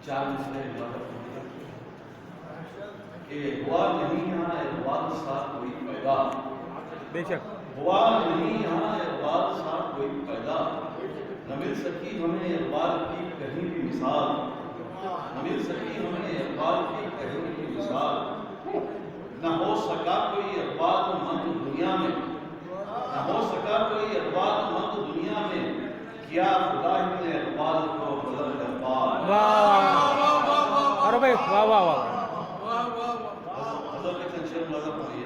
چار مسئلے کہ ہوا نہیں یہاں اقبال سا کوئی پیدا، بے شک ہوا نہیں یہاں اقبال سا کوئی پیدا، نہ مل سکی ہمیں اقبال کی کہیں بھی مثال، نہ مل سکی ہمیں اقبال کی کہیں بھی مثال، نہ ہو سکا کوئی اقبال مند دنیا میں، نہ ہو سکا کوئی اقبال مند دنیا میں، کیا خدا ہی نے اقبال کو بدل اقبال۔ اور بھائی واہ واہ واہ حضرت کے تنشیر ملازہ پڑھئے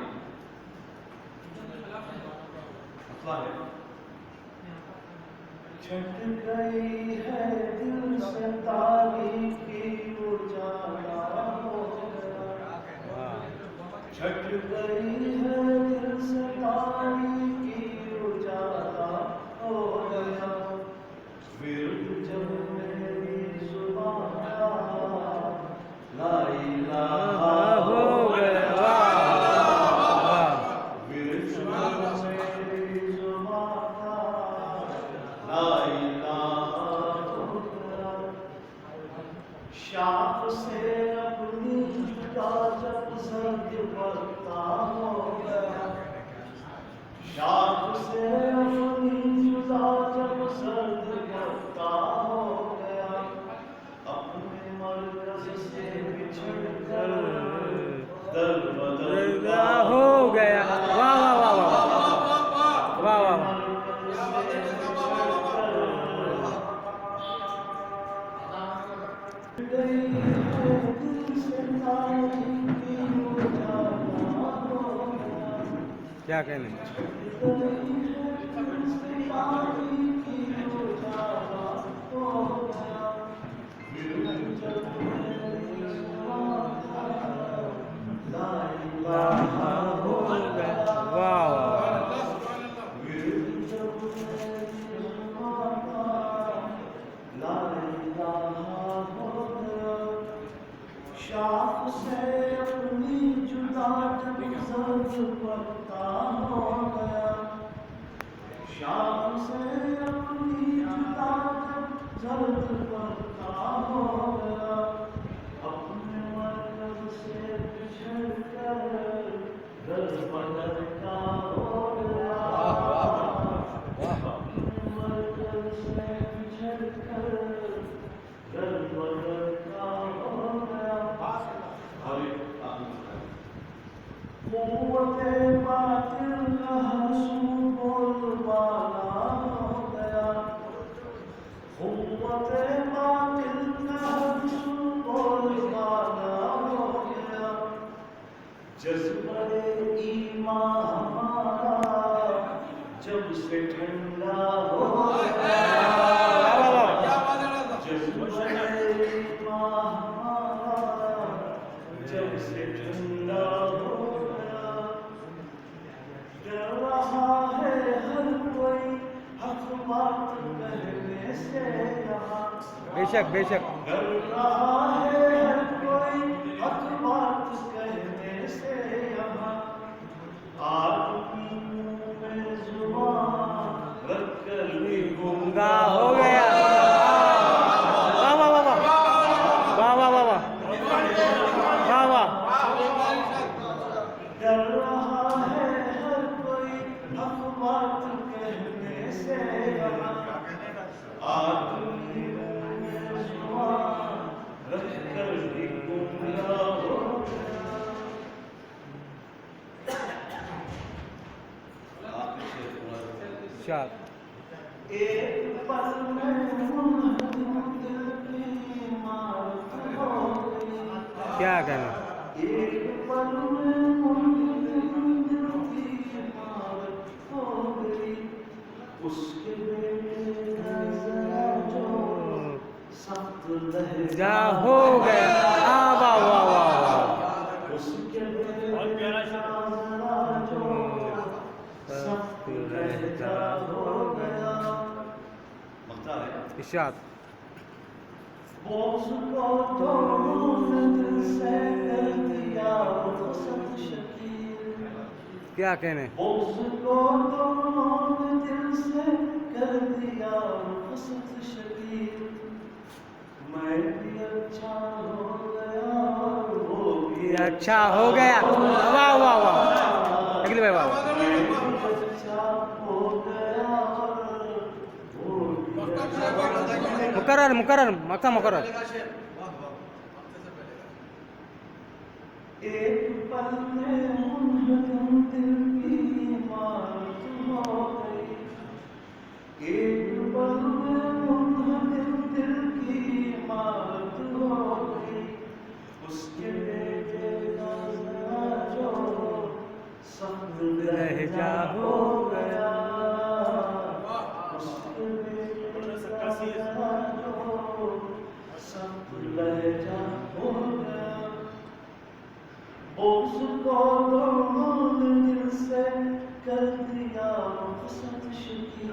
مسئلہ ہے چھٹ گئی ہے دل سے تاریکی اجالا ہو گیا، چھٹ گئی ہے دل سے تاریکی اجالا ہو گیا، ورد جب میری زبان کا لا الہ ہو گیا، ورد جب میری زبان کا لا الہ ہو گیا، شاخ سے اپنی جدا جب زرد پتا ہو گیا، شاخ سے اپنی جدا جب زرد پتا ہو گیا، اپنے مرکز سے بچھڑ کر در بدر کا ہو گیا۔ واہ واہ واہ واہ واہ واہ کیا کہنے شاخ سے اپنی جدا جب زرد پتا ہو گیا، شاخ سے اپنی جدا جب زرد پتا ہو گیا، اپنے مرکز سے بچھڑ کر در بدر کا ہو گیا، اپنے مرکز سے بچھڑ کر در بدر کا ہو گیا، قوت باطل کا حسن بول بالا ہو گیا، قوت باطل کا حسن بول بالا ہو گیا، جذبہ ایمان ہمارا جب سے ٹھنڈا ہو گیا، جذبہ ایمان ہمارا جب سے ٹھنڈا ہو گیا، ڈر رہا ہے ہر کوئی حق بات کہنے سے یہاں، بے شک بے شک ڈر رہا ہے ہر کوئی حق بات کہنے سے یہاں، آدمی منہ میں زبان رکھ کر بھی گنگا ہو گیا۔ واہ واہ واہ واہ واہ واہ واہ واہ واہ ڈر رہا ہے ہر کوئی حق بات کہنے سے یہاں، آدمی منہ میں زبان رکھ کر بھی گنگا ہو گیا۔ شاد ایک پل میں منہدم دل کی عمارت ہو گئی، کیا کہنے ایک پل میں منہدم دل کی عمارت ہو گئی، اس کے بیٹے کا ذرا جو سخت لہجہ ہو گیا۔ واہ واہ واہ اس کے بیٹے کا ذرا جو سخت لہجہ ہو گیا، ارشاد بغض کو دونوں نے دل سے کر دیا رخصت شکیل، کیا کہنے بغض کو دونوں نے دل سے کر دیا رخصت شکیل، میں بھی اچھا ہو گیا وہ بھی اچھا ہو گیا. واہ واہ واہ اگلی بھائی واہ. اچھا ہو گیا وہ بھی مقرر مقرر مکہ مقرر. ایک پل میں منہدم دل کی عمارت ہو گئی. ایک پل میں منہدم دل کی عمارت ہو گئی. اس کے بیٹے کا ذرا جو سخت لہجہ ہو گیا. اس کے بیٹے کا ذرا جو سخت لہجہ ہو گیا. بغض کو دونوں نے دل سے کر دیا رخصت شکیل.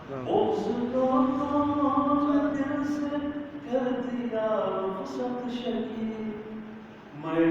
بغض کو دونوں نے دل سے کر دیا رخصت شکیل. میں